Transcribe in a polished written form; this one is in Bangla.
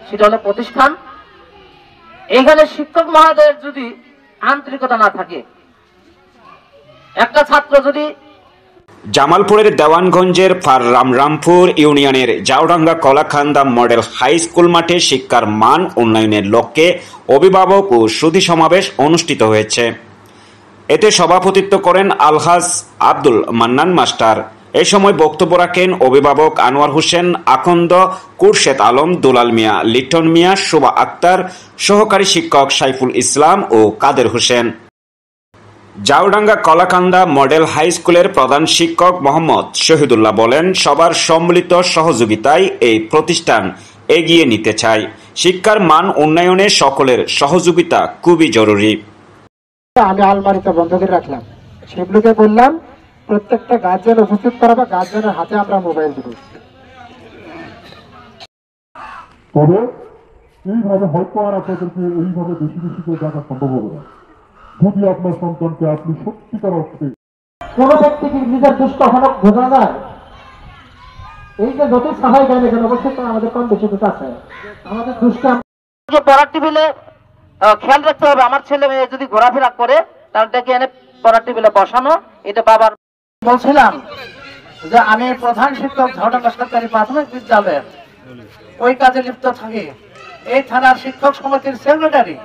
সেটা হলো প্রতিষ্ঠান। এখানে শিক্ষক মহোদয়ের যদি আন্তরিকতা না থাকে, একটা ছাত্র যদি জামালপুরের দেওয়ানগঞ্জের রামরামপুর ইউনিয়নের জাউডাঙ্গা কলাখান্দা মডেল হাই স্কুল মাঠে শিক্ষার মান উন্নয়নের লক্ষ্যে অভিভাবক ও সুধী সমাবেশ অনুষ্ঠিত হয়েছে। এতে সভাপতিত্ব করেন আলহাজ আব্দুল মান্নান মাস্টার। এই সময় বক্তব্য রাখেন অভিভাবক আনোয়ার হোসেন আকন্দ, কুরশেদ আলম, দুলাল মিয়া, লিটন মিয়া, শোভা আক্তার, সহকারী শিক্ষক সাইফুল ইসলাম ও কাদের হোসেন। জাউডাঙ্গা কলাকান্দা মডেল হাই স্কুলের প্রধান শিক্ষক মোহাম্মদ শহীদুল্লাহ বলেন, সবার সম্মিলিত সহযোগিতায় এই প্রতিষ্ঠান এগিয়ে নিতে চায়। শিক্ষার মান উন্নয়নে সকলের সহযোগিতা খুবই জরুরি। আমি আলমারিতে বন্ধ করে রাখলাম, সেগুলোকে বললাম প্রত্যেকটা গার্জেন উপস্থিত করাবা, গার্জেনের হাতে আমরা মোবাইল দেব। তবে এইভাবে হয়তো আর আপনাদেরকে এইভাবে বেশি বেশি করে দেখা সম্ভব হবে না যদি আপনার সন্তানকে আপনি সত্যিকার অর্থে কোন ব্যক্তিকে নিজের দুষ্ট কখনো বোঝা যায়। এই যে যত সাহায্য দেন এখানে অবশ্যই আমাদের কম বেশি দুটো আছে, আমাদের দুষ্ট পড়ার টেবিলে খেয়াল রাখতে হবে। আমার ছেলে মেয়ে যদি ঘোরাফেরা করে তাহলে ডেকে এনে পড়ার টেবিলে বসানো। এটা বাবার বলছিলাম যে আমি প্রধান শিক্ষক ঝাউডাঙ্গা সরকারি প্রাথমিক বিদ্যালয়ের ওই কাজে লিপ্ত থাকি। এই থানার শিক্ষক সমিতির সেক্রেটারি